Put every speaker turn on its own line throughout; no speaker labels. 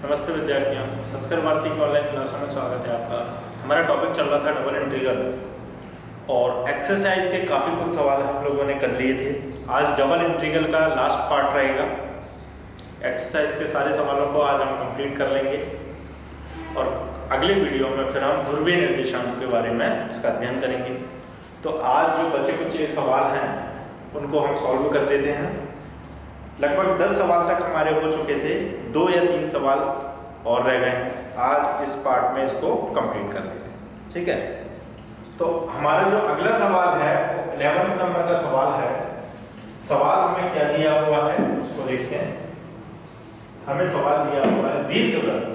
नमस्ते विद्यार्थियों, संस्कृत भारती की ऑनलाइन क्लासों में स्वागत है आपका। हमारा टॉपिक चल रहा था डबल इंटीग्रल और एक्सरसाइज के काफ़ी कुछ सवाल हम लोगों ने कर लिए थे। आज डबल इंटीग्रल का लास्ट पार्ट रहेगा। एक्सरसाइज के सारे सवालों को आज हम कंप्लीट कर लेंगे और अगले वीडियो में फिर हम ध्रुवीय निर्देशांक के बारे में इसका अध्ययन करेंगे। तो आज जो बचे कुछ सवाल हैं उनको हम सॉल्व कर देते हैं। लगभग 10 सवाल तक हमारे हो चुके थे, 2 या 3 सवाल और रह गए हैं। आज इस पार्ट में इसको कंप्लीट कर लेते हैं, ठीक है। तो हमारा जो अगला सवाल है वो 11वें नंबर का सवाल है। सवाल हमें क्या दिया हुआ है उसको देखते हैं। हमें सवाल दिया हुआ है दीर्घवृत्त।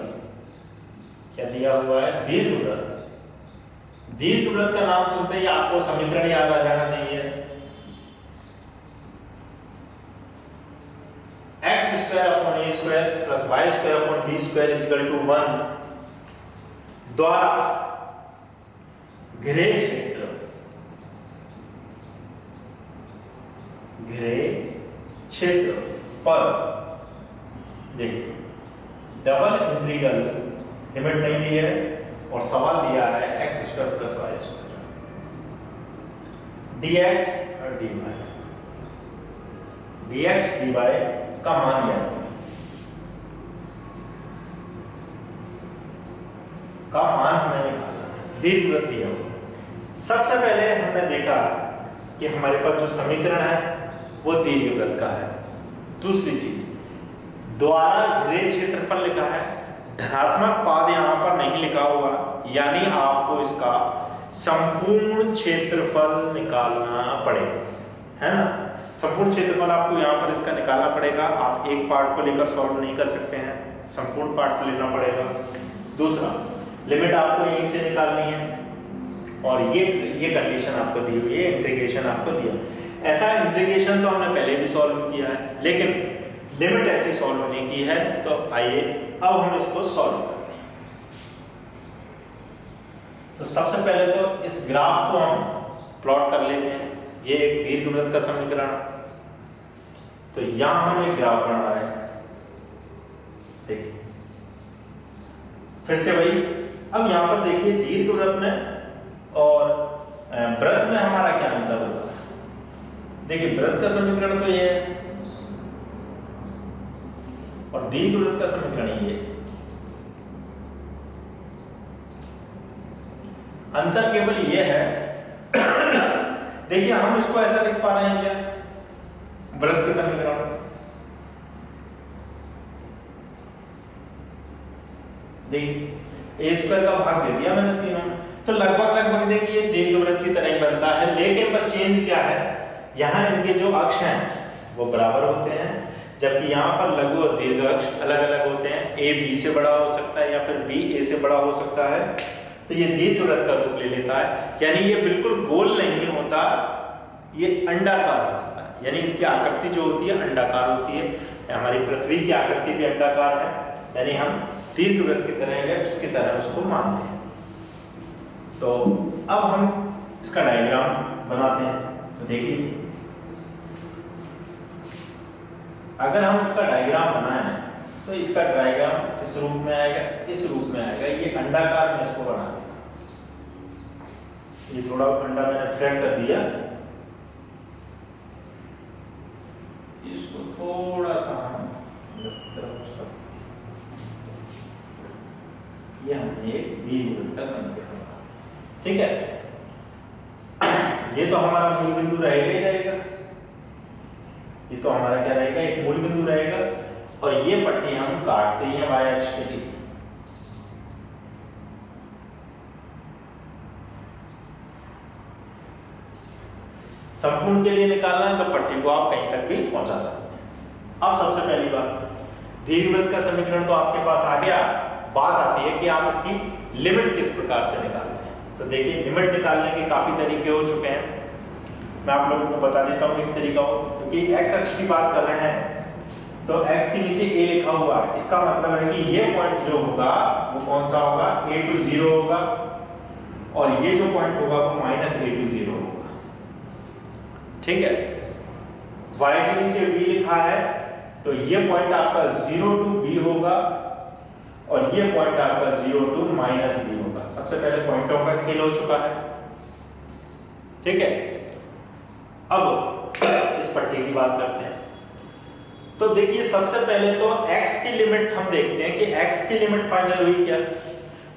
क्या दिया हुआ है? दीर्घवृत्त। दीर्घवृत्त का नाम सुनते ही आपको समीकरण याद आ जाना चाहिए। x square upon a square plus y square upon b square is equal to 1 द्वारा घिरे क्षेत्र पर देखिए डबल इंटीग्रल लिमिट नहीं दी है और सवाल दिया है x square plus y square dx और dy का मान लिया का मान हमें निकालना है। दीर्घवृत्त दिया हुआ। सबसे पहले हमने देखा कि हमारे पास जो समीकरण है वो दीर्घवृत्त का है। दूसरी चीज द्वारा घिरे क्षेत्रफल लिखा है, धनात्मक पाद यहां पर नहीं लिखा हुआ, यानी आपको इसका संपूर्ण क्षेत्रफल निकालना पड़ेगा, है ना। संपूर्ण क्षेत्रफल आपको यहाँ पर इसका निकालना पड़ेगा। आप एक पार्ट को लेकर सॉल्व नहीं कर सकते हैं, संपूर्ण पार्ट को लेना पड़ेगा। दूसरा, लिमिट आपको यहीं से निकालनी है और ये कंडीशन आपको दी हुई है, इंटीग्रेशन आपको दिया। ऐसा इंटीग्रेशन तो हमने पहले भी सॉल्व किया है, लेकिन लिमिट ऐसी सॉल्व नहीं की है। तो आइए अब हम इसको सॉल्व करते हैं। तो सबसे पहले तो इस ग्राफ को हम प्लॉट कर लेते हैं। ये एक दीर्घवृत्त का समीकरण, तो यहां हम एक ग्राफ बना रहे हैं। देखिए फिर से वही, अब यहां पर देखिए दीर्घवृत्त में और वृत्त में हमारा क्या अंतर होता है। देखिए वृत्त का समीकरण तो ये है और दीर्घवृत्त का समीकरण ये है। अंतर केवल ये है देखिए हम इसको ऐसा लिख पा रहे हैं क्या वृत्त के समीकरण। देखिए a स्क्वायर का भाग दे दिया मैंने तीनों में, तो लगभग देखिए दीर्घवृत्त की तरह ही बनता है। लेकिन पर चेंज क्या है, यहाँ इनके जो अक्ष हैं वो बराबर होते हैं, जबकि यहाँ पर लघु और दीर्घ अक्ष अलग अलग होते हैं। a b से बड़ा हो सकता है या फिर b a से बड़ा हो सकता है। तो ये दीर्घवृत्त का रूप ले लेता है, यानी ये बिल्कुल गोल नहीं होता, ये अंडाकार होता है। यानी इसकी आकृति जो होती है अंडाकार होती है। हमारी पृथ्वी की आकृति भी अंडाकार है, यानी हम दीर्घवृत्त की तरह है उसकी तरह उसको मानते हैं। तो अब हम इसका डायग्राम बनाते हैं। तो देखिए अगर हम इसका डायग्राम बनाएं तो इसका डायग्राम इस रूप में आएगा, इस रूप में आएगा। ये अंडाकार में इसको बना दें। ये थोड़ा अंडा मैंने फ्लैट कर दिया, इसको थोड़ा सा ये हमने एक दीर्घवृत्त का समीकरण बना, ठीक है। ये तो हमारा मूल बिंदु रहेगा ही रहेगा, ये तो हमारा क्या रहेगा, एक मूल बिंदु रहेगा। और ये पट्टी हम काटते हैं y अक्ष के लिए। संपूर्ण के लिए निकालना है तो पट्टी को आप कहीं तक भी पहुंचा सकते हैं। अब सबसे पहली बात, दीर्घवृत्त का समीकरण तो आपके पास आ गया। बात आती है कि आप इसकी लिमिट किस प्रकार से निकालते हैं। तो देखिए लिमिट निकालने के काफी तरीके हो चुके हैं, मैं आप लोगों को बता देता हूँ एक तरीका हो। क्योंकि x अक्ष की बात कर रहे हैं तो x के नीचे a लिखा हुआ है, इसका मतलब है कि ये पॉइंट जो होगा वो कौन सा होगा, a to 0 होगा, और ये जो पॉइंट होगा वो -a to 0 होगा, ठीक है। y के नीचे b लिखा है तो ये पॉइंट आपका 0 to b होगा और ये पॉइंट आपका 0 to -b होगा। सबसे पहले पॉइंटों का खेल हो चुका है, ठीक है। अब इस पट्टी की बात करते हैं। तो देखिए सबसे पहले तो x की लिमिट हम देखते हैं कि x की लिमिट फाइनल हुई क्या।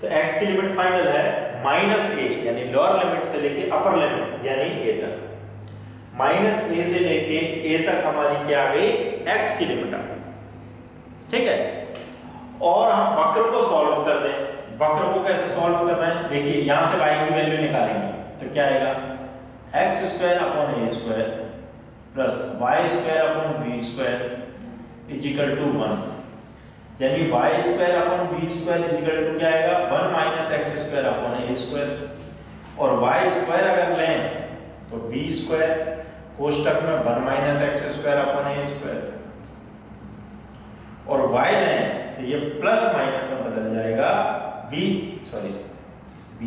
तो x की लिमिट फाइनल है -a यानी लोअर लिमिट से लेके अपर लिमिट यानी a तक। -a से लेके a तक हमारी क्या आ गई, x की लिमिट आ गई, ठीक है। और हम वक्र को सॉल्व कर दें। वक्र को कैसे सॉल्व करना है, देखिए यहां से y की वैल्यू निकालेंगे तो क्या आएगा, x² upon a² plus y² upon b² is equal to 1, यानी y² upon b² is equal to क्या आएगा, 1 माइनस x² अपॉन a²। और y² अगर लें तो b² कोष्टक में 1 माइनस x² अपॉन a², और y लें तो ये प्लस माइनस में बदल जाएगा, b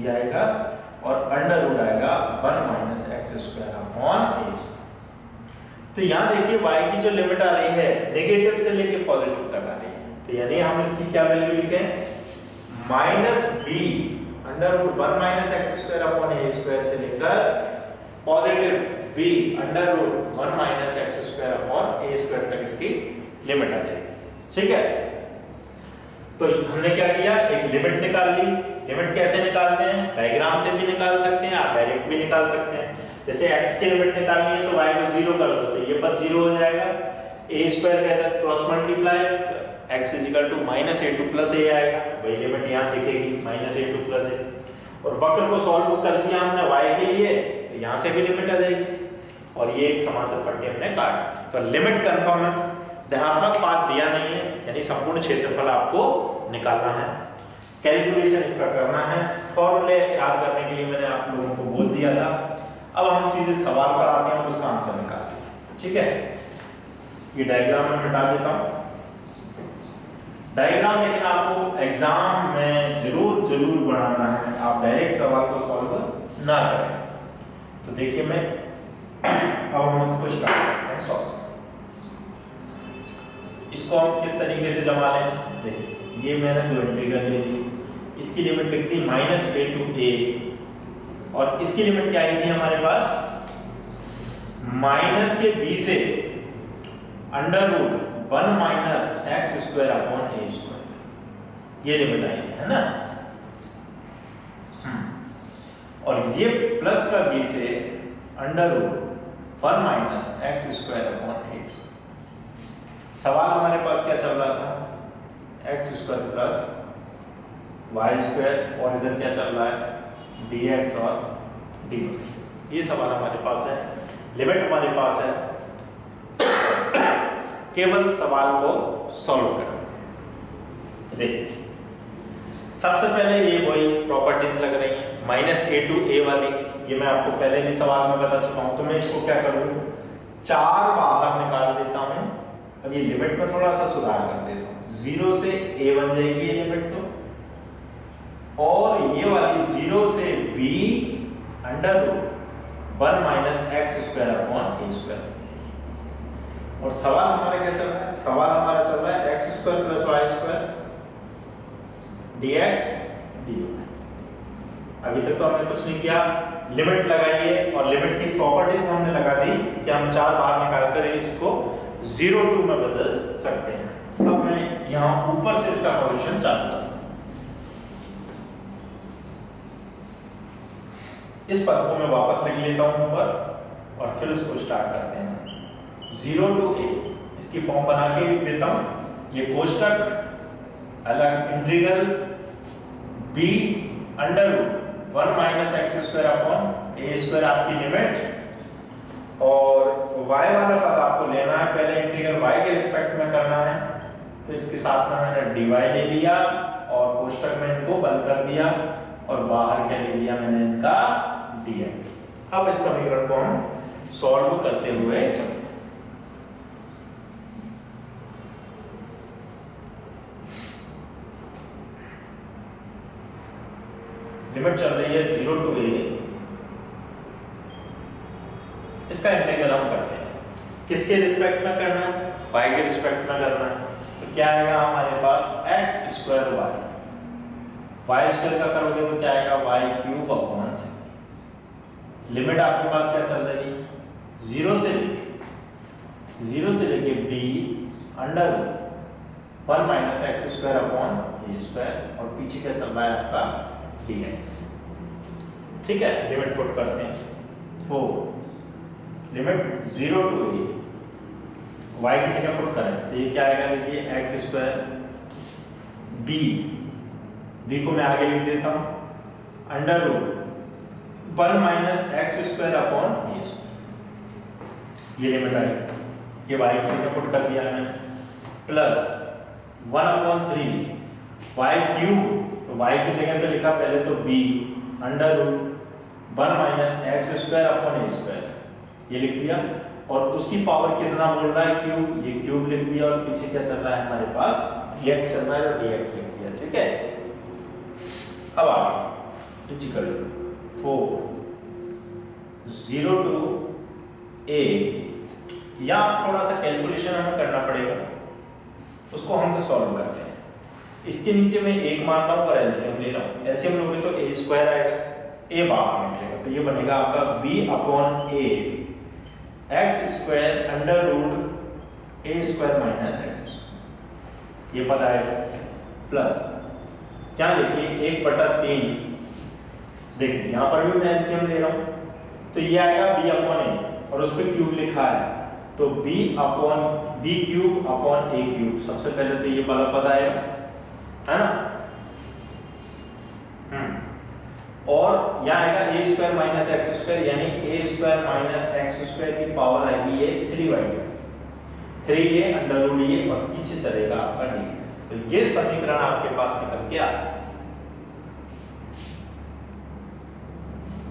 आएगा और अंडर रूट आएगा 1 माइनस x² अपॉन a²। तो यहाँ देखिए y की जो लिमिट आ रही है नेगेटिव से लेके पॉजिटिव तक आ रही है, तो यानी हम इसकी क्या वैल्यू लिखें, -b under root 1 minus x² upon a² से लेकर positive b under root 1 minus x² upon a² तक इसकी लिमिट आ जाएगी, ठीक है। तो हमने क्या किया, एक लिमिट निकाल ली। लिमिट कैसे निकालते हैं, डायग्राम से भी निकाल सकते हैं, आप डायरेक्ट भी निकाल सकते हैं। जैसे x की लिमिट निकालनी है तो y को 0 कर दो तो ये पद 0 हो जाएगा, a² का इधर cross multiply x -a2 + a आएगा, वही लिमिट यहाँ दिखेगी -a2 + a। और वक्र को सॉल्व कर दिया हमने y के लिए तो यहाँ से भी लिमिट आ जाएगी, और ये एक समांतर पट्टी हमने काट। तो लिमिट कंफर्म है, धनात्मक पाथ दिया नहीं है, यानी संपूर्ण क्षेत्रफल आपको निकालना है, कैलकुलेशन इसका करना है। फॉर्मूले याद करने के लिए मैंने आप लोगों को बोल दिया था। अब हम सीधे सवाल पर आते हैं और उसका आंसर निकालते हैं, ठीक है। ये डायग्राम में मिटा देता हूं डायग्राम, लेकिन आपको एग्जाम में जरूर बनाना है, आप डायरेक्ट सवाल को सॉल्व ना करें। तो देखिए मैं अब हम इसको स्टार्ट करते हैं सॉल्व। इसको हम किस तरीके से जमा लें, देखिए ये मैंने दो इंटीग्रल ले ली, इसकी लिमिट लिखती -a to a, और इसकी लिमिट क्या आई थी हमारे पास, -b से under root 1 minus x² upon a², ये लिमिट आई है ना। और ये प्लस का b से under root 1 minus x² upon a²। सवाल हमारे पास क्या चल रहा था, x² प्लस y², और इधर क्या चल रहा है, dx और dy। ये सवाल हमारे पास है, लिमिट हमारे पास है, केवल सवाल को सॉल्व करना। देखिए सबसे पहले ये वही प्रॉपर्टीज लग रही हैं, -a to a वाली, ये मैं आपको पहले भी सवाल में बता चुका हूं। तो मैं इसको क्या करूं, 4 बाहर निकाल देता हूं, अब ये लिमिट में थोड़ा सा सुधार कर देता हूं, 0 से a बन जाएगी ये लिमिट तो, और ये वाली 0 से b under root 1 minus x² upon a²। और सवाल हमारा क्या चल रहा है, सवाल हमारा चल रहा है x² plus y² dx dy। अभी तक तो हमने कुछ नहीं किया, लिमिट लगाइए, और लिमिट की प्रॉपर्टीज हमने लगा दी कि हम 4 बाहर निकाल कर इसको 0 to में बदल सकते हैं। अब मैं यहाँ ऊपर से इसका सॉल्यूशन चालू करता हूं। इस पद को मैं वापस लिख लेता हूं ऊपर, और फिर इसको स्टार्ट करते हैं 0 to a, इसकी फॉर्म बना के लिख देता हूं। ये कोष्टक अलग integral b under root 1 minus x² upon a² आपकी लिमिट, और y वाला पद आपको लेना है, पहले इंटीग्रल y के रिस्पेक्ट में करना है, तो इसके साथ में मैंने dy ले लिया और कोष्टक में इनको बंद कर दिया, और बाहर क्या ले लिया मैंने इनका dx। अब इस समीकरण को हम सॉल्व करते हुए चलते हैं। लिमिट चल रही है 0 to a, इसका इंटीग्रल हम करते हैं, किसके रिस्पेक्ट में करना है, y के रिस्पेक्ट में करना है। तो क्या आएगा हमारे पास X square Y, Y square का करोगे तो क्या आएगा वाई क्यूब अपॉन 3। लिमिट आपके पास क्या चल रही है, जीरो से लेके be under 1 minus x square upon A square, और पीछे क्या चल रहा है आपका dx। ठीक है, लिमिट पुट करते हैं 4 लिमिट 0 टू a, y की जगह पुट करें तो ये क्या आएगा, देखिए एक्स स्क्वायर b को मैं आगे लिख देता हूँ under root 1 minus x square upon A square, ये लिमिट आई, ये y की जगह पुट कर दिया मैंने, प्लस 1/3 वाई क्यूब, तो y की जगह पे लिखा पहले तो b under root 1 minus x square upon A square, ये लिख दिया, और उसकी पावर कितना बोल रहा है क्यूब, ये क्यूब लिख दिया, और पीछे क्या चल रहा है हमारे पास dx चल रहा है, और dx लिख दिया। ठीक है, अब आगे इक्वल 4 0 टू a, या थोड़ा सा कैलकुलेशन हमें करना पड़ेगा, उसको हम सॉल्व करते हैं। इसके नीचे मैं एक मान रहा हूँ और एलसीएम ले रहा हूँ, एलसीएम लोगे तो a स्क्वायर आएगा, a बाहर निकलेगा, तो ये बनेगा आपका b upon a x square under root a square minus x, ये पता है, प्लस क्या देखिए 1/3, देखिए यहाँ पर भी मैं एलसीएम ले रहा हूँ, तो ये आएगा b अपॉन a, और उस पर क्यूब लिखा है, तो b upon b cube upon a cube, सबसे पहले तो ये वाला पद आएगा, है ना, और यहाँ आएगा a square minus x square, यानी a square minus x square की पावर आएगी ये 3/2, 3 ये अंडर रूट ये, और पीछे चलेगा आपका dx, तो ये समीकरण आपके पास निकल के आया।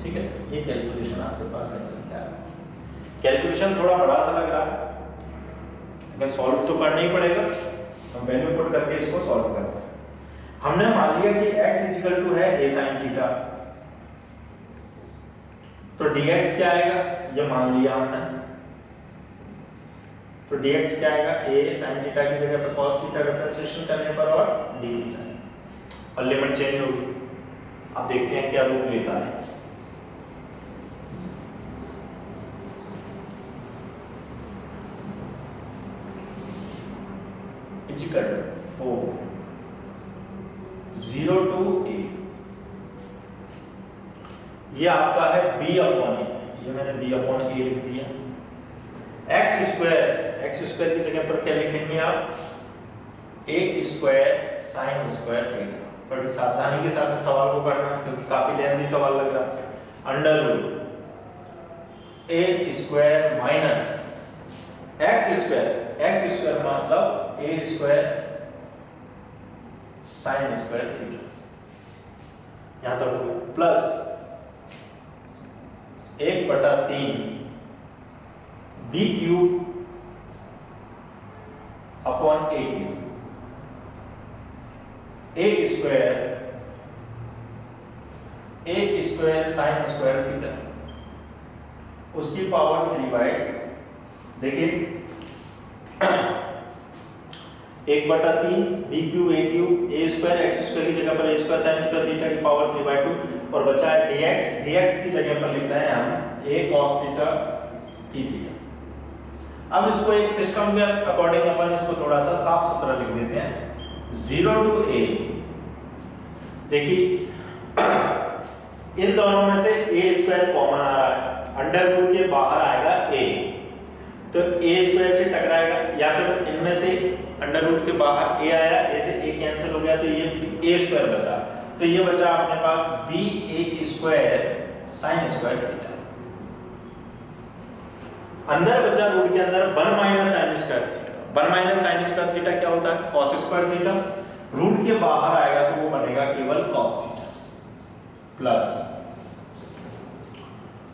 ठीक है, ये कैलकुलेशन आपके पास निकल के आया। कैलकुलेशन थोड़ा बड़ा सा लग रहा है, लेकिन सॉल्व तो करना ही पड़ेगा, हम वैल्यू पुट करके इसको सॉल्व करते हैं। हमने मान लिया कि x इक्वल टू है a sin थीटा, तो dx क्या आएगा, ये मान लिया हमने, तो dx क्या आएगा, a sin थीटा की जगह पर cos थीटा डिफरेंशिएशन करने पर और d थीटा, और लिमिट चेंज होगी। अब देखते हैं क्या रूप लेता है। इक्वल 4 0 टू a, ये आपका है b अपॉन a, ये मैंने b अपॉन a लिख दिया, एक्स स्क्वायर की जगह पर क्या लिखेंगे आप, a square sine square theta, बड़ी सावधानी के साथ सवाल को करना क्योंकि काफी लेंथी सवाल लग रहा है, under root a square minus x square मतलब a square sine square theta, यहां तक plus 1/3 b cube upon a cube, a square sine square theta, उसकी पावर 3/2, देखिए 1/3 b cube a cube, a square x square की जगह पर a square sine square theta की power 3/2, और बचा है dx की जगह पर लिख रहे हैं हम a cos theta t theta. अब इसको एक सिस्टम के अकॉर्डिंग अपन इसको थोड़ा सा साफ सुथरा लिख देते हैं, 0 टू a, देखिए इन दोनों में से a स्क्वायर कॉमन आ रहा है, अंडर रूट के बाहर आएगा a, तो a स्क्वायर से टकराएगा, या फिर इनमें से अंडर रूट के बाहर a आया, a से a कैंसिल हो गया, तो ये a स्क्वायर बचा, तो ये बचा अपने पास b a square sine square theta, अंदर बचा रूट के अंदर 1 minus sign square theta, 1 minus sign square theta क्या होता है, cos स्क्वायर थीटा, रूट के बाहर आएगा तो वो बनेगा केवल cos थीटा, प्लस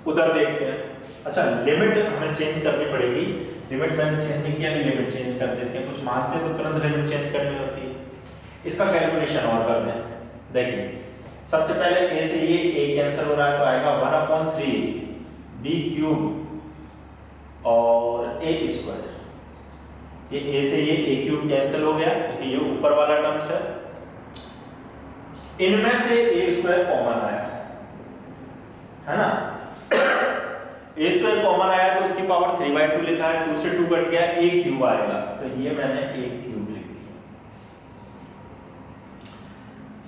उधर देखते हैं। अच्छा, लिमिट हमें चेंज करनी पड़ेगी, लिमिट मैंने चेंज नहीं किया, लिमिट चेंज कर देते हैं, कुछ मानते हैं तो तुरंत लिमिट चेंज करनी होती है। इसका कैलकुलेशन और कर दें, देखिए सबसे पहले a से ये a कैंसिल हो रहा है तो आएगा 1/3 b क्यूब और a स्क्वायर, ये a से ये a क्यूब कैंसिल हो गया क्योंकि ये ऊपर वाला टर्म्स है। इनमें से a स्क्वायर कॉमन आया है ना, a स्क्वायर कॉमन आया तो उसकी पावर 3/2 लिखा है, 2 से 2 कट गया, a क्यूब आएगा, तो ये मैंने a क्यूब लिख दिया।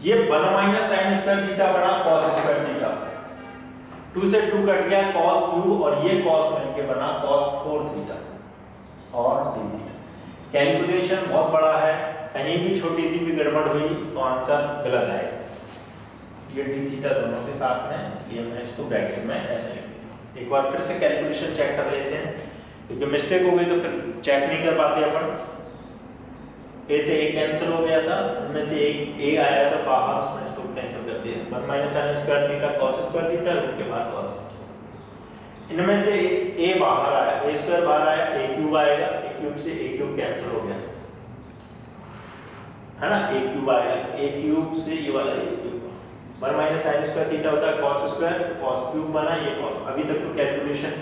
ये 1 माइनस साइन स्क्वायर थीटा बना cos स्क्वायर थीटा, 2 से 2 कट गया cos क्यूब और ये cos मिलके बना cos 4 थीटा और d थीटा। कैलकुलेशन बहुत बड़ा है, कहीं भी छोटी सी भी गड़बड़ हुई तो आंसर गलत आएगा। ये d थीटा दोनों के साथ में, इसलिए मैं इसको ब्रैकेट में ऐसे लिख दिया। एक बार फिर से कैलकुलेशन चेक कर लेते हैं, क्योंकि मिस्टेक हो गई तो फिर चेक नहीं कर पाते अपन। a से a कैंसिल हो गया था, इनमें से एक a आया था बाहर, उसने इसको कैंसिल कर दिया। 1 minus sin square theta cos square theta, उसके बाद cos। इनमें से a बाहर आया, a स्क्वायर बाहर आया, a क्यूब आएगा, a क्यूब से a क्यूब कैंसिल हो गया है ना, a क्यूब आएगा, a क्यूब से ये वाला a cube. 1 minus sin square theta होता है cos स्क्वायर, cos क्यूब बना ये cos। अभी तक तो कैलकुलेशन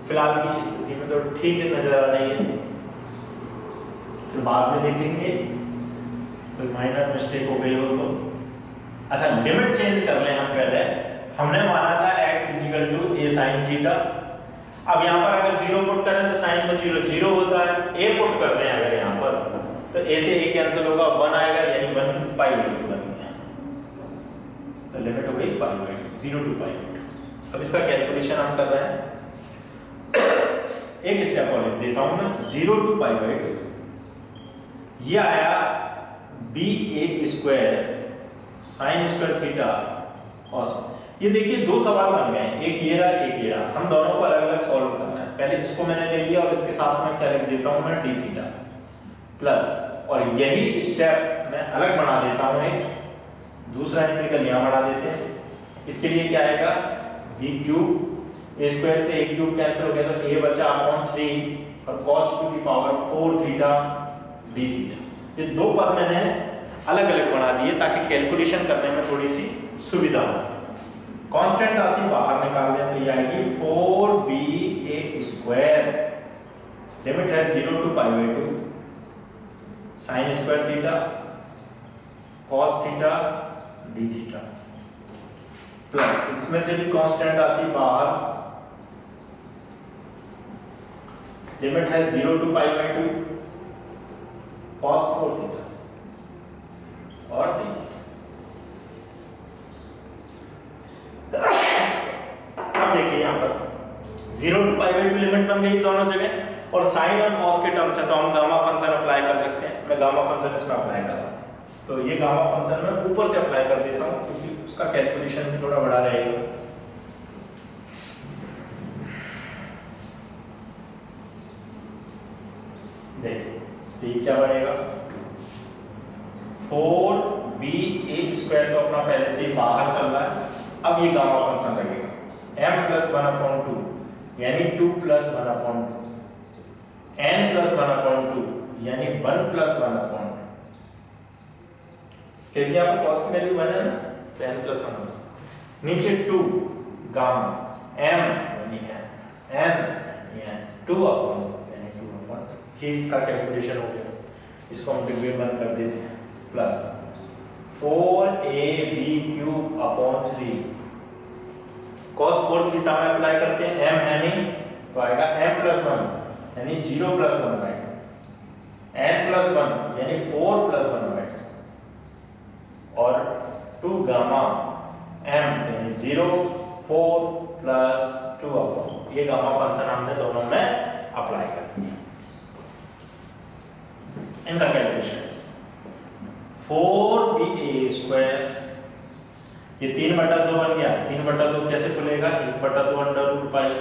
फिलहाल की स्थिति में तो ठीक है, नजर आ रही है, फिर बाद में देखेंगे कोई माइनर मिस्टेक हो गई हो तो। अच्छा, लिमिट चेंज कर लें हम पहले। हमने माना था x a sin थीटा, अब यहाँ पर अगर 0 पुट करें तो साइन में 0 होता है, a पुट कर दें अगर यहाँ पर तो a से a कैंसिल होगा, 1 आएगा, यानी 1 पाई बन गया, तो लिमिट हो गई पाई बाई 0 to पाई। अब इसका कैलकुलेशन हम कर रहे हैं, एक स्टेप और लिख देता हूं मैं, 0 to पाई बाई 2, ये आया ba square sine square theta cos। ये देखिए दो सवाल बन गए, एक ये रहा एक ये रहा, हम दोनों को अलग अलग सॉल्व करना है। पहले इसको मैंने ले लिया और इसके साथ में क्या लिख देता हूं मैं, d थीटा प्लस, और यही स्टेप मैं अलग बना देता हूं, एक दूसरा इंटीग्रल यहां बढ़ा देते हैं। इसके लिए क्या आएगा, b क्यूब, a स्क्वायर से a क्यूब कैंसिल हो गया तो a बचा अपॉन 3 और cos to the power 4 theta d theta. ये दो पद मैंने अलग अलग बना दिए ताकि कैलकुलेशन करने में थोड़ी सी सुविधा हो। कांस्टेंट राशि बाहर निकाल दें तो ये आएगी 4ba स्क्वायर, लिमिट है 0 to pi by 2, sign square theta cos theta d theta, plus इसमें से भी कांस्टेंट राशि बाहर, लिमिट है 0 to pi by 2, cos 4 theta और d थीटा। अब देखिए यहाँ पर 0 to पाई बाई 2 लिमिट बन गई दोनों जगह, और साइन और कॉस के टर्म्स है तो हम गामा फंक्शन अप्लाई कर सकते हैं। मैं गामा फंक्शन इसमें अप्लाई कर रहा हूँ, तो ये गामा फंक्शन मैं ऊपर से अप्लाई कर देता हूँ क्योंकि उसका कैलकुलेशन भी थोड़ा बड़ा रहेगा। देखिए ये क्या बनेगा, 4ba स्क्वायर तो अपना पहले से ही बाहर चल रहा है, अब ये गामा फंक्शन लगेगा m प्लस 1/2 यानी 2 प्लस 1/2, n प्लस 1/2 यानी 1 प्लस 1/2, क्योंकि यहाँ पर cos की वैल्यू 1 है ना, तो n प्लस 1/2, नीचे 2 गामा, m यानी n, n यानी 2 अपॉन यानी 2/2, ये इसका कैलकुलेशन हो गया। इसको हम डिवाइड बंद कर देते हैं, plus 4ab cube upon 3 cos 4 theta में अप्लाई करते हैं, m है नहीं तो आएगा m प्लस 1 यानी 0 प्लस 1 बाई 2, n प्लस 1 यानी 4 प्लस 1 बाई 2, और 2 गामा m यानी 0 4 प्लस 2 अपॉन, ये गामा फंक्शन हमने दोनों में अप्लाई कर दिया। इनका कैलकुलेशन 4ba स्क्वायर, ये 3/2 बन गया, 3/2 कैसे खुलेगा, 1/2 अंडर रूट पाई,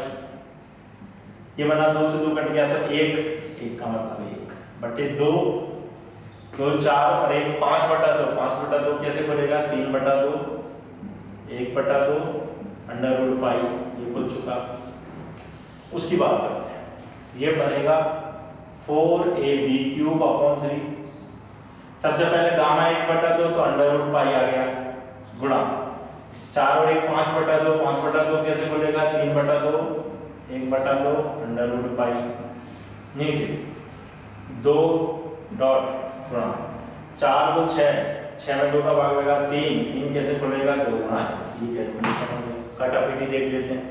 ये बना 2 से 2 कट गया तो 1 का मतलब 1 बटे 2, 2 4 और 1 5/2, 5/2 कैसे खुलेगा, 3/2, 1/2 अंडर रूट पाई, ये खुल चुका। उसकी बात करते हैं, ये बनेगा 4ab क्यूब अपॉन 3, सबसे पहले गामा 1/2 तो अंडर रूट पाई आ गया, गुणा 4 और 1 5/2, 5/2 कैसे बोलेगा, 3/2, 1/2 अंडर रूट पाई, नीचे 2 डॉट गुणा 4 2 6, 6 में 2 का भाग लगा 3, 3 कैसे खुलेगा 2 गुणा, ये कैलकुलेशन हो गई। काटापीटी देख लेते हैं।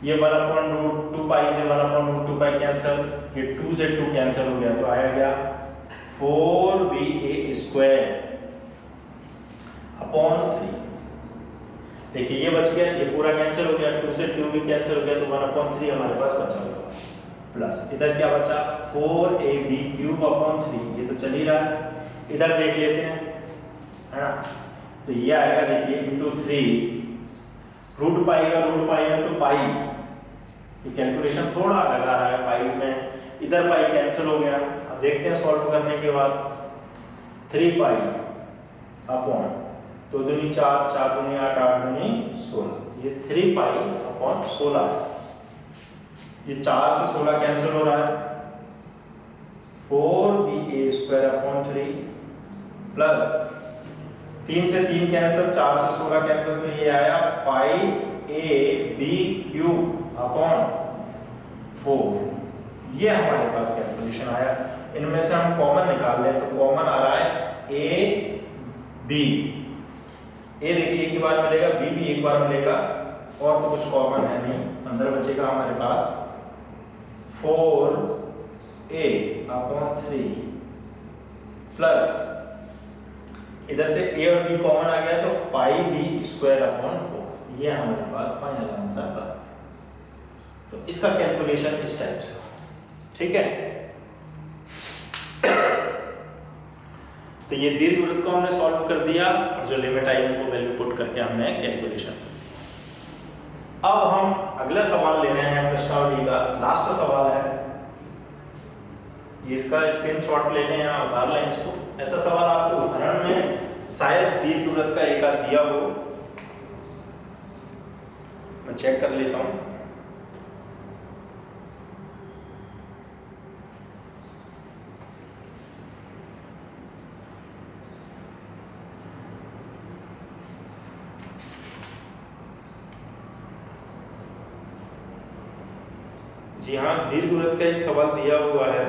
ये 1/√2 पाई से 1/√2 पाई कैंसिल, ये 2 से 2 कैंसिल हो गया, तो आया क्या 4ba² अपॉन 3। देखिए ये बच गया, ये पूरा कैंसिल हो गया, 2 से 2 भी कैंसिल हो गया, तो 1/3 हमारे पास बचा हुआ, प्लस इधर क्या बचा 4ab³ अपॉन 3, ये तो चल ही रहा है। इधर देख लेते हैं, है ना, तो ये आएगा देखिए इंटू 3, रूट पाई का रूट पाई में तो पाई, ये कैलकुलेशन थोड़ा अलग आ रहा है पाई में, इधर पाई कैंसिल हो गया। अब देखते हैं सॉल्व करने के बाद, 3 पाई अपॉन 2 दूनी 4, 4 दूनी 8, 8 दूनी 16, ये 3 पाई अपॉन 16 है। ये 4 से 16 कैंसिल हो रहा है, 4ba² अपॉन 3 प्लस 3 से 3 कैंसिल, 4 से 16 कैंसिल, तो ये आया पाई ab³ अपॉन 4। ये हमारे पास कैलकुलेशन आया। इनमें से हम कॉमन निकाल लें, तो कॉमन आ रहा है a b, a देखिए एक ही बार मिलेगा, b भी एक बार मिलेगा, और तो कुछ कॉमन है नहीं, अंदर बचेगा हमारे पास 4a अपॉन 3 प्लस इधर से a और b कॉमन आ गया, तो पाई b² अपॉन 4, ये हमारे पास फाइनल आंसर था। तो इसका कैलकुलेशन इस टाइप से, ठीक है। तो ये दीर्घवृत्त को हमने सॉल्व कर दिया, और जो लिमिट आई उनको वैल्यू पुट करके हमने कैलकुलेशन। अब हम अगला सवाल ले रहे हैं प्रश्नावली का, लास्ट सवाल है ये, इसका स्क्रीनशॉट ले लें या उतार लें इसको। ऐसा सवाल आपको उदाहरण में शायद दीर्घवृत्त का एक आध दिया हो, मैं चेक कर लेता हूं। जी हाँ, दीर्घवृत्त का एक सवाल दिया हुआ है,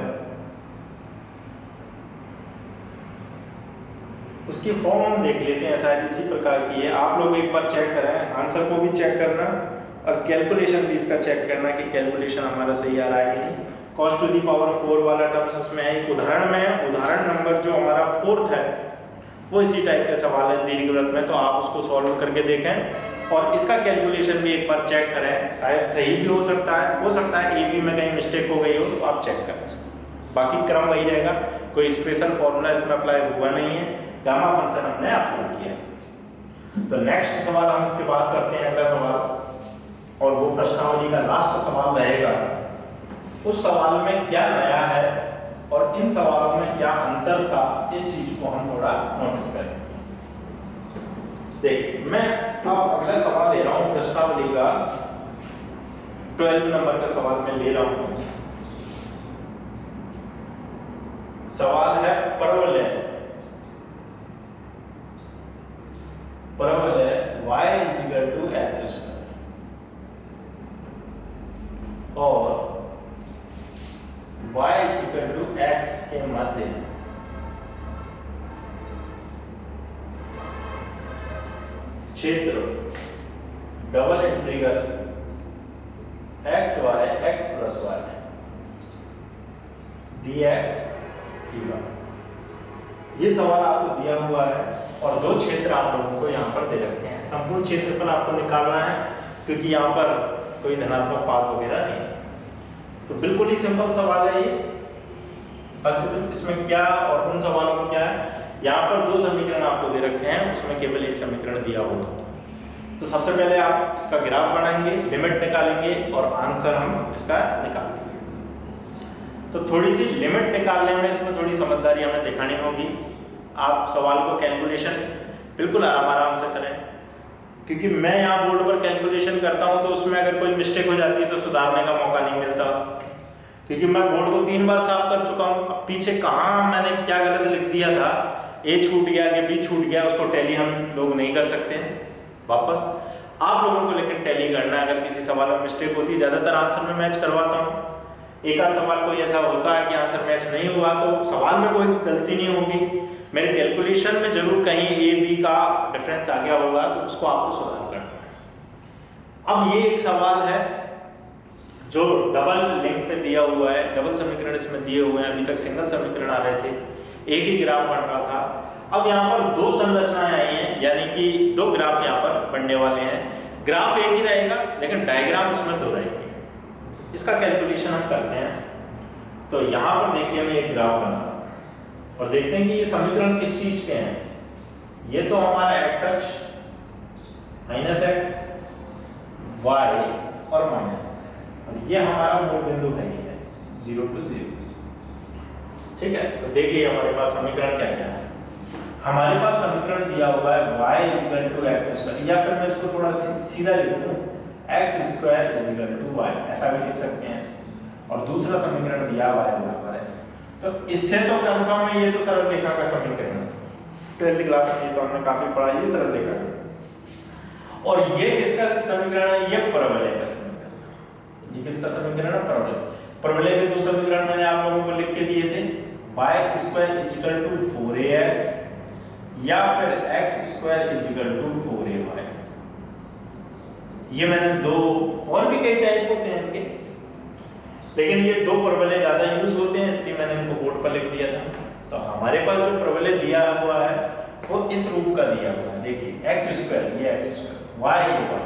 उसकी फॉर्म हम देख लेते हैं, शायद इसी प्रकार की है। आप लोग एक बार चेक करें, आंसर को भी चेक करना और कैलकुलेशन भी इसका चेक करना कि कैलकुलेशन हमारा सही आ रहा है कि नहीं। cos टू दी पावर 4 वाला टर्म्स उसमें है, एक उदाहरण में है, उदाहरण नंबर जो हमारा 4th है वो इसी टाइप के सवाल है दीर्घवृत्त में, तो आप उसको सॉल्व करके देखें और इसका कैलकुलेशन भी एक बार चेक करें, शायद सही भी हो सकता है ए बी में कहीं मिस्टेक हो गई हो, तो आप चेक करें इसको। बाकी क्रम वही रहेगा, कोई स्पेशल फॉर्मूला इसमें अप्लाई हुआ नहीं है, गामा फंक्शन हमने अप्लाई किया है। तो नेक्स्ट सवाल हम इसके बाद करते हैं, अगला सवाल, और वो प्रश्नावली का लास्ट सवाल रहेगा। उस सवाल में क्या नया है और इन सवालों में क्या अंतर था, इस चीज को हम थोड़ा नोटिस करें। देखिए मैं अब अगला सवाल ले रहा हूं प्रश्नावली का 12 नंबर का सवाल मैं ले रहा हूं। सवाल है परवलय y = x² और y = x के मध्य क्षेत्र double integral x y x + y dx dy। ये सवाल आपको दिया हुआ है और दो क्षेत्र आप लोगों को यहाँ पर दे रखे हैं। संपूर्ण क्षेत्रफल आपको निकालना है क्योंकि यहाँ पर कोई धनात्मक पात वगैरह नहीं है, तो बिल्कुल ही सिंपल सवाल है ये। बस इसमें क्या और उन सवालों में क्या है, यहाँ पर दो समीकरण आपको दे रखे हैं, उसमें केवल एक समीकरण दिया होगा। तो सबसे पहले आप इसका ग्राफ बनाएंगे, लिमिट निकालेंगे और आंसर हम इसका निकाल देंगे। तो थोड़ी सी लिमिट निकालने में इसमें थोड़ी समझदारी हमें दिखानी होगी। आप सवाल को कैलकुलेशन बिल्कुल आराम से करें, क्योंकि मैं यहाँ बोर्ड पर कैलकुलेशन करता हूँ तो उसमें अगर कोई मिस्टेक हो जाती है तो सुधारने का मौका नहीं मिलता, क्योंकि मैं बोर्ड को 3 बार साफ कर चुका हूँ। अब पीछे कहाँ मैंने क्या गलत लिख दिया था, ए छूट गया कि बी छूट गया, उसको टैली हम लोग नहीं कर सकते हैं वापस। आप लोगों को लेकिन टैली करना है। अगर किसी सवाल में मिस्टेक होती है, ज़्यादातर आंसर में मैच करवाता हूँ, एक आध सवाल कोई ऐसा होता है कि आंसर मैच नहीं हुआ, तो सवाल में कोई गलती नहीं होगी, मेरे कैलकुलेशन में जरूर कहीं ए बी का डिफरेंस आ गया होगा, तो उसको आपको सुधार करना है। अब ये एक सवाल है जो डबल लिंक पे दिया हुआ है, डबल समीकरण इसमें दिए हुए हैं, अभी तक सिंगल समीकरण आ रहे थे, एक ही ग्राफ बन रहा था। अब यहाँ पर दो संरचनाएं आई हैं, यानी कि दो ग्राफ यहाँ पर बनने वाले हैं। ग्राफ एक ही रहेगा लेकिन डायग्राम उसमें दो रहेंगे। इसका कैलकुलेशन हम करते हैं। तो यहाँ पर देखिए मैं एक ग्राफ बना और देखते हैं कि ये समीकरण किस चीज के हैं। ये तो हमारा एक्स अक्ष माइनस एक्स, वाई और माइनस, और ये हमारा मूल बिंदु है 0 to 0। ठीक है, तो देखिए हमारे पास समीकरण क्या क्या है। हमारे पास समीकरण दिया हुआ है y = x², या फिर मैं इसको थोड़ा सीधा लिख दूं x² = y, ऐसा भी लिख सकते हैं। और दूसरा समीकरण दिया y बराबर है, तो इससे तो कंफर्म है ये तो सरल रेखा का समीकरण है। 12th क्लास में ये तो हमने काफी पढ़ा, ये सरल रेखा है। और ये किसका समीकरण है? ये परवलय का समीकरण। ये किसका समीकरण है? परवलय के दो समीकरण मैंने आप लोगों को लिख के दिए थे, y² = 4ax या फिर x² = 4ay। ये मैंने दो, और भी कई टाइप होते हैं इनके, लेकिन ये दो परवलय ज्यादा यूज होते हैं, इसलिए मैंने इनको बोर्ड पर लिख दिया था। तो हमारे पास जो परवलय दिया हुआ है वो इस रूप का दिया हुआ है। देखिए x², ये x², y ये y,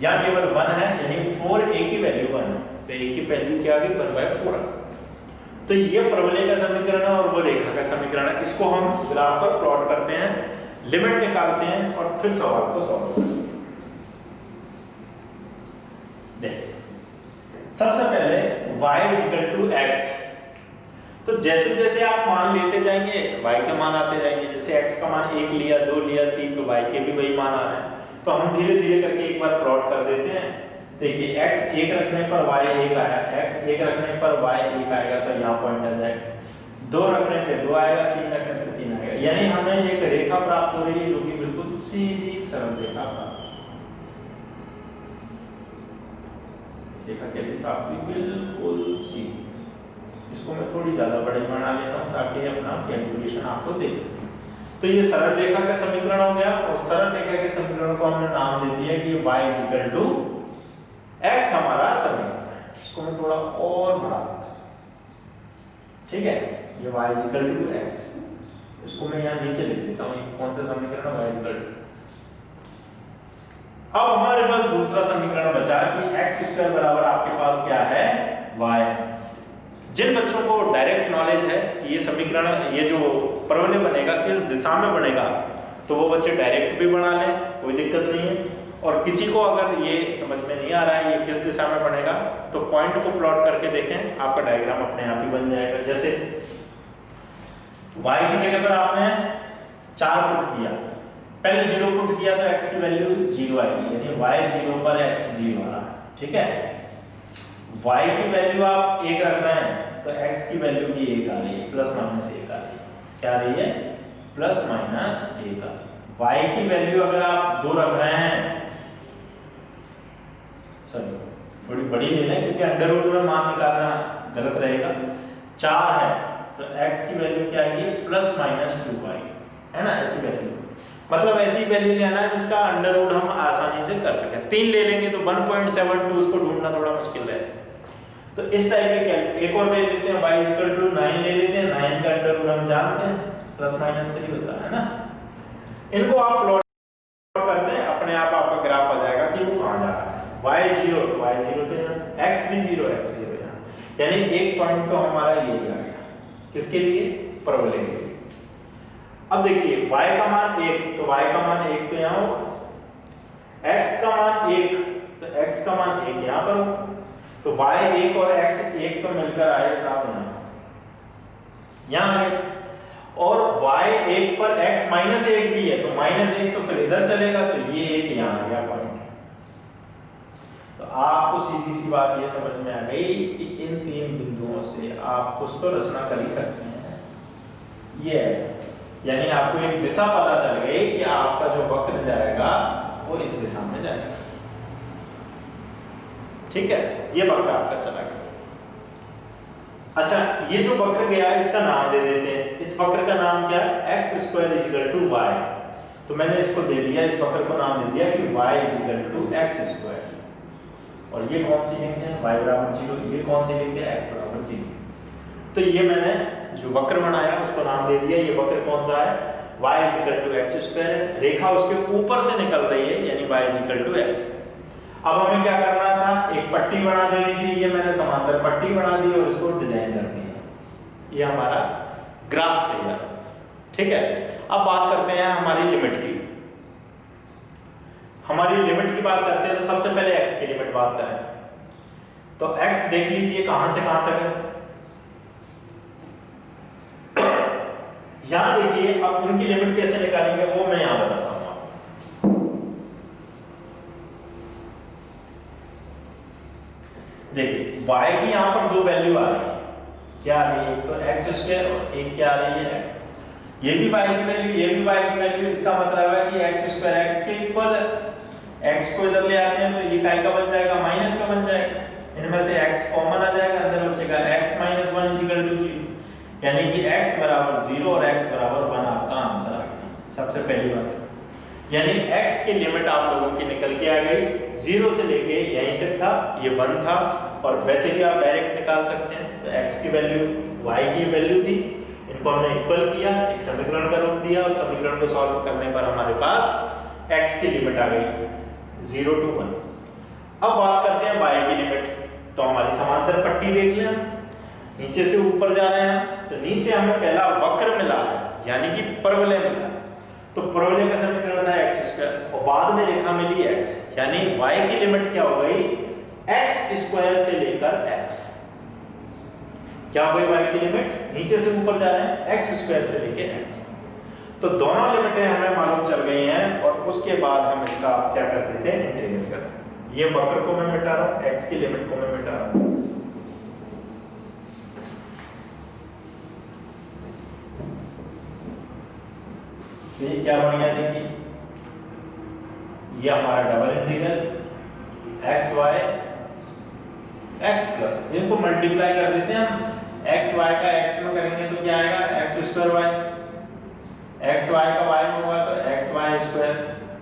यहाँ केवल 1 है, यानी 4 a की वैल्यू 1 है, तो a की वैल्यू क्या आ गई? 1/4। तो ये परवलय का समीकरण है और वो रेखा का समीकरण है। इसको हम ग्राफ पर प्लॉट करते हैं, लिमिट निकालते हैं और फिर सवाल को सॉल्व करते हैं। देखिए सबसे पहले y = x, तो जैसे जैसे आप मान लेते जाएंगे y के मान आते जाएंगे। जैसे x का मान 1 लिया, 2 लिया, 3, तो y के भी वही मान आ रहे हैं। तो हम धीरे धीरे करके एक बार प्लॉट कर देते हैं। देखिए x 1 रखने पर y 1 आया, x 1 रखने पर y 1 आएगा, तो यहाँ पॉइंट आ जाएगा। 2 रखने पे 2 आएगा, 3 रखने पे 3 आएगा, यानी हमें एक रेखा प्राप्त हो रही है जो कि बिल्कुल सीधी सरल रेखा प्राप्त। रेखा कैसी प्राप्त हुई? बिल्कुल सीधी। इसको मैं थोड़ी ज्यादा बड़ी बना लेता हूँ ताकि अपना कैलकुलेशन आपको देख सकें। तो ये सरल रेखा का समीकरण हो गया, और सरल रेखा के समीकरण को हमने नाम दे दिया कि y = x हमारा समीकरण है। इसको मैं थोड़ा और बढ़ा देता हूं। ठीक है, ये y = x, इसको मैं यहाँ नीचे लिख देता हूँ। कौन सा समीकरण है? y = अब हमारे पास दूसरा समीकरण बचा कि x² बराबर आपके पास क्या है? y। जिन बच्चों को डायरेक्ट नॉलेज है कि ये समीकरण, ये जो परवलय बनेगा किस दिशा में बनेगा, तो वो बच्चे डायरेक्ट भी बना लें, कोई दिक्कत नहीं है। और किसी को अगर ये समझ में नहीं आ रहा है ये किस दिशा में बनेगा, तो पॉइंट को प्लॉट करके देखें, आपका डायग्राम अपने आप ही बन जाएगा। जैसे y की जगह पर आपने 4 पुट किया, पहले 0 पुट किया तो x की वैल्यू 0 आएगी, यानी y 0 पर x 0 आ रहा है। ठीक है, y की वैल्यू आप 1 रख रहे हैं तो x की वैल्यू भी 1 आ रही है, ±1 आ रही है। क्या आ रही है? ±1 आ रही है। y की वैल्यू अगर आप 2 रख रहे हैं, सॉरी थोड़ी बड़ी ले लें क्योंकि अंडर रूट में मान निकालना गलत रहेगा। 4 है तो x की वैल्यू क्या आएगी? ±2 आएगी, है ना? ऐसी वैल्यू, मतलब ऐसी वैल्यू लेना है जिसका अंडर रूट हम आसानी से कर सकें। 3 ले लेंगे तो 1.72, उसको ढूंढना थोड़ा मुश्किल है। तो इस टाइप के एक और ले लेते हैं, y = 9 ले लेते हैं। 9 का अंडर रूट हम जानते हैं, ±3 होता है ना। इनको आप प्लॉट कर दें, अपने आप आपका ग्राफ आ जाएगा कि वो कहाँ जा रहा है। y 0 तो y 0 पे यहाँ, x भी 0 x 0 यहाँ, यानी एक पॉइंट तो हमारा यही आ गया। किसके लिए? परवलय के लिए। अब देखिए y का मान 1, तो y का मान 1 तो यहाँ होगा, x का मान 1 तो x का मान 1 यहाँ पर होगा। तो y 1 और x 1 तो मिलकर आए साहब यहाँ आ गए, और y 1 पर x -1 भी है, तो -1 तो फिर इधर चलेगा, तो ये 1 यहाँ आ गया पॉइंट। तो आपको सीधी सी बात ये समझ में आ गई कि इन 3 बिंदुओं से आप कुछ तो रचना कर ही सकते हैं। ये ऐसा, यानी आपको एक दिशा पता चल गई कि आपका जो वक्र जाएगा वो इस दिशा में जाएगा। ठीक है, ये वक्र आपका चला गया। अच्छा, ये जो वक्र गया इसका नाम दे देते हैं। इस वक्र का नाम क्या है? x square is equal to y। तो मैंने इसको दे दिया, इस वक्र को नाम दे दिया कि y is equal to x square. और ये कौन सी लिंक है? y बराबर 0। ये कौन सी लिंक है? x बराबर 0। तो ये मैंने जो वक्र बनाया उसको नाम दे दिया। ये वक्र कौन सा है? y is equal to x square है। रेखा उसके ऊपर से निकल रही है, यानी y is equal to x। अब हमें क्या करना था? एक पट्टी बना देनी थी। ये मैंने समांतर पट्टी बना दी और इसको डिजाइन कर दिया। ये हमारा ग्राफ तैयार। ठीक है, अब बात करते हैं हमारी लिमिट की। हमारी लिमिट की बात करते हैं तो सबसे पहले x की लिमिट बात करें। तो x देख लीजिए कहां से कहां तक है। यहां देखिए, अब उनकी लिमिट कैसे निकालेंगे वो मैं यहां बताता हूं आपको। देखिए y की यहां पर दो वैल्यू आ रही है। क्या आ रही है? एक तो x स्क्वायर और एक क्या आ रही है? x। ये भी y की वैल्यू, ये भी y की वैल्यू। इसका मतलब है कि x स्क्वायर x के इक्वल है। x को इधर ले आते हैं तो ये काय का बन जाएगा? माइनस का बन जाएगा। इनमें से x कॉमन आ जाएगा, अंदर बचेगा x - 1 0, यानी कि x बराबर 0 और x बराबर 1 आपका आंसर आ गया। सबसे पहली बात है, यानी x की लिमिट आप लोगों की निकल के आ गई। 0 से लेके यहीं तक था, ये 1 था। और वैसे भी आप डायरेक्ट निकाल सकते हैं। तो x की वैल्यू y की वैल्यू थी, इनको हमने इक्वल किया, एक समीकरण का रूप दिया और समीकरण को सॉल्व करने पर हमारे पास x की लिमिट आ गई 0 to 1। अब बात करते हैं y की लिमिट। तो हमारी समांतर पट्टी देख लें, नीचे से ऊपर जा रहे हैं तो नीचे हमें पहला वक्र मिला है, यानी कि परवलय मिला है। तो परवलय का समीकरण था x स्क्वायर और बाद में रेखा मिली x, यानी y की लिमिट क्या हो गई? x स्क्वायर से लेकर x। क्या हो गई y की लिमिट? नीचे से ऊपर जा रहे हैं, x स्क्वायर से लेके x। तो दोनों लिमिटें हमें मालूम चल गई हैं और उसके बाद हम इसका क्या कर देते हैं? इंटीग्रेट कर। ये वक्र को मैं मिटा रहा हूं, x की लिमिट को मैं मिटा रहा हूं। ये क्या बन गया? देखिए, ये हमारा double integral x y x plus, इनको मल्टीप्लाई कर देते हैं हम। x y का x में करेंगे तो क्या आएगा? x square y। x y का y में होगा तो x y स्क्वायर।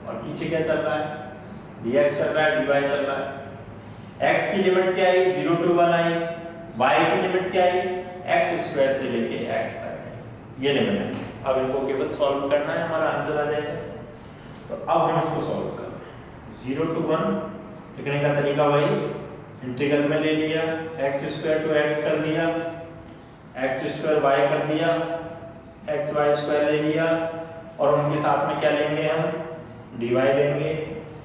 और पीछे क्या चल रहा है? dx चल रहा है, dy चल रहा है। x की लिमिट क्या आई? 0 to 1 आई। y की लिमिट क्या आई? x स्क्वायर से लेके x तक। ये लिमिट है। अब इनको केवल सॉल्व करना है, हमारा आंसर आ जाएगा। तो अब हम इसको सॉल्व कर रहे हैं। 0 to 1 लिखने का तरीका वही, इंटीग्रल में ले लिया, x स्क्वायर टू x कर दिया, x स्क्वायर y कर दिया, x y स्क्वायर ले लिया और उनके साथ में क्या लेंगे? हम dy लेंगे।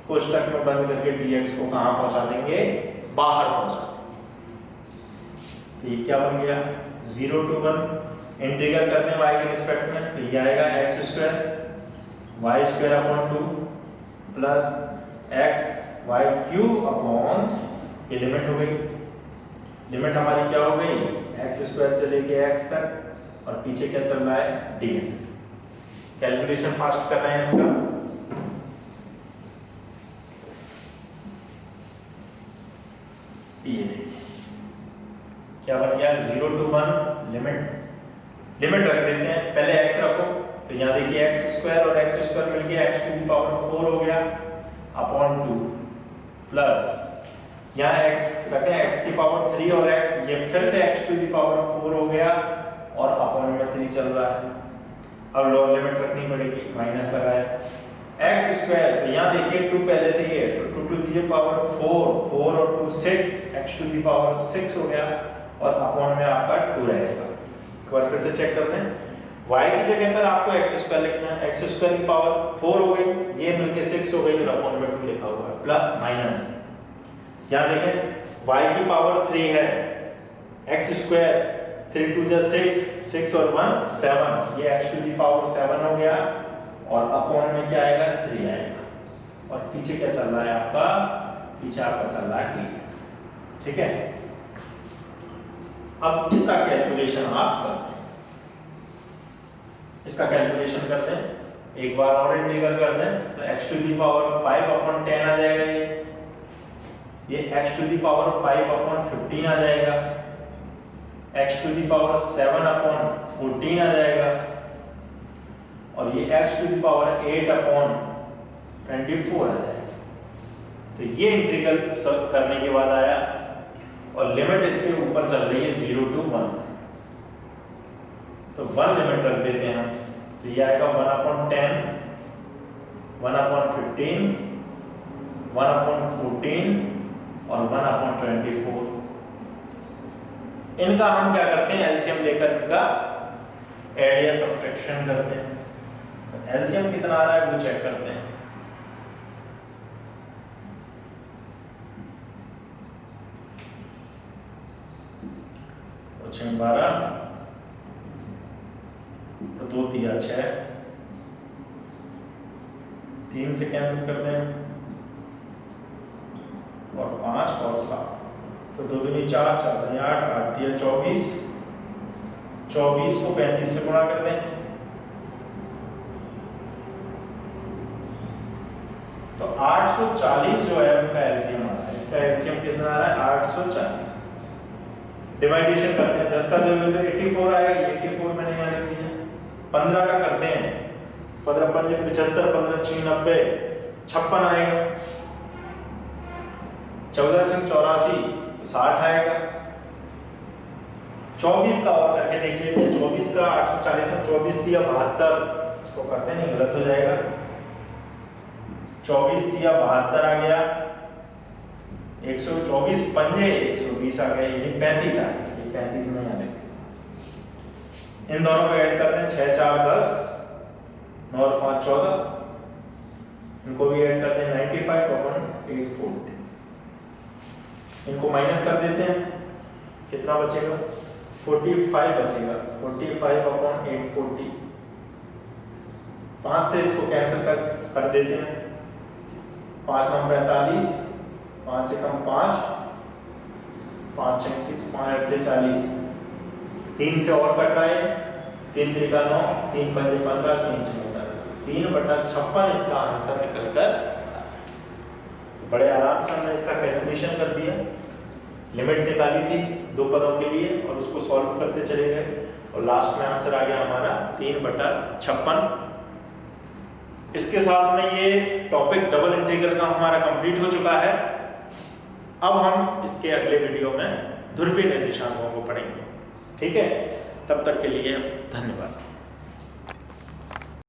कोष्टक में बंद करके dx को कहां पहुंचा देंगे? बाहर पहुंचा देंगे। तो ये क्या बन गया? 0 to 1 इंटीग्रल करते हैं y के रिस्पेक्ट में, तो ये आएगा x square y square upon 2 plus x y cube upon, ये लिमिट हो गई। लिमिट हमारी क्या हो गई? x स्क्वायर से लेके x तक और पीछे क्या चल रहा है? dx। कैलकुलेशन फास्ट कर रहे हैं इसका। ये क्या बन गया? 0 to 1 लिमिट रख देते हैं। पहले x रखो, तो यहाँ देखिए x स्क्वायर और x स्क्वायर मिलके x टू द पावर 4 हो गया अपॉन 2 प्लस यहाँ x रखें x की पावर 3 और x, ये फिर से x टू द पावर 4 हो गया और अपॉन में 3 चल रहा है। अब लोअर लिमिट रखनी पड़ेगी, माइनस लगाया x स्क्वायर, तो यहाँ देखिए 2 पहले से ही है तो 2 टू द पावर 4 और 2 6, x टू द पावर 6 हो गया और अपॉन में आपका 2 रहेगा। एक बार फिर से चेक करते हैं, y की जगह पर आपको x स्क्वायर लिखना है, x स्क्वायर की पावर 4 हो गई, ये मिलके 6 हो गई और अपॉन में 2 लिखा हुआ है प्लस माइनस। यहाँ देखें y की पावर 3 है, x स्क्वायर 3 टू द 6 और 1 7, ये x टू द पावर 7 हो गया और अपॉन में क्या आएगा? 3 आएगा और पीछे क्या चल रहा है आपका? पीछे आपका चल रहा है dx। ठीक है, अब इसका कैलकुलेशन आप कर, इसका कैलकुलेशन करते हैं। एक बार और इंटीग्रल कर दें तो x to the power 5 upon 10 आ जाएगा, ये x to the power 5 upon 15 आ जाएगा x टू द पावर 7/14 आ जाएगा और ये x टू द पावर 8/24 आ जाएगा। तो ये इंटीग्रल करने के बाद आया और लिमिट इसके ऊपर चल रही है 0 to 1, तो 1 लिमिट रख देते हैं हम। तो ये आएगा 1/10, 1/15, 1/14 और 1/24। इनका हम क्या करते हैं, एलसीएम लेकर इनका ऐड या सब्ट्रैक्शन करते हैं। तो एलसीएम कितना आ रहा है वो चेक करते हैं। तो 6 12, तो 2 3 6, 3 से कैंसिल करते हैं और 5 और 7, तो 2 दूनी 4, 4 दूनी 8, 8 दिया 24, 24 को 35 से गुणा कर दें तो 840 जो है उसका एलसीएम आ रहा है। इसका एलसीएम कितना आ रहा है 840। डिवाइडेशन करते हैं, 10 का जब 84 आएगा, ये 84 मैंने यहाँ लिख दिया। 15 का करते हैं, 15 5 75, 15 6 90, 56 आएगा। 14 6 84, तो 60 आएगा। 24 का और करके देख लेते हैं। 24 का 840 में 24 दिया 72, इसको करते नहीं गलत हो जाएगा। 24 दिया 72 आ गया, 124 पंजे 120 आ गया, ये 35 आ गया। ये 35 में यहाँ लिख, इन दोनों को ऐड करते हैं। 6 4 10, 9 और 5 14, इनको भी ऐड करते हैं। 95/840, इनको माइनस कर देते हैं, कितना बचेगा 45 बचेगा। 45/840, 5 से इसको कैंसिल कर देते हैं। 5 9 45, 5 से कम 5, 5 36, 5 8 40, 3 से और कट रहा है, 3 3 9, 3 5 15, 3 6 3/56 इसका आंसर निकल कर। बड़े आराम से हमने इसका कैलकुलेशन कर दिया, लिमिट निकाली थी 2 पदों के लिए और उसको सॉल्व करते चले गए और लास्ट में आंसर आ गया हमारा 3/56। इसके साथ में ये टॉपिक डबल इंटीग्रल का हमारा कंप्लीट हो चुका है। अब हम इसके अगले वीडियो में ध्रुवीय निर्देशांकों को पढ़ेंगे। ठीक है, तब तक के लिए धन्यवाद।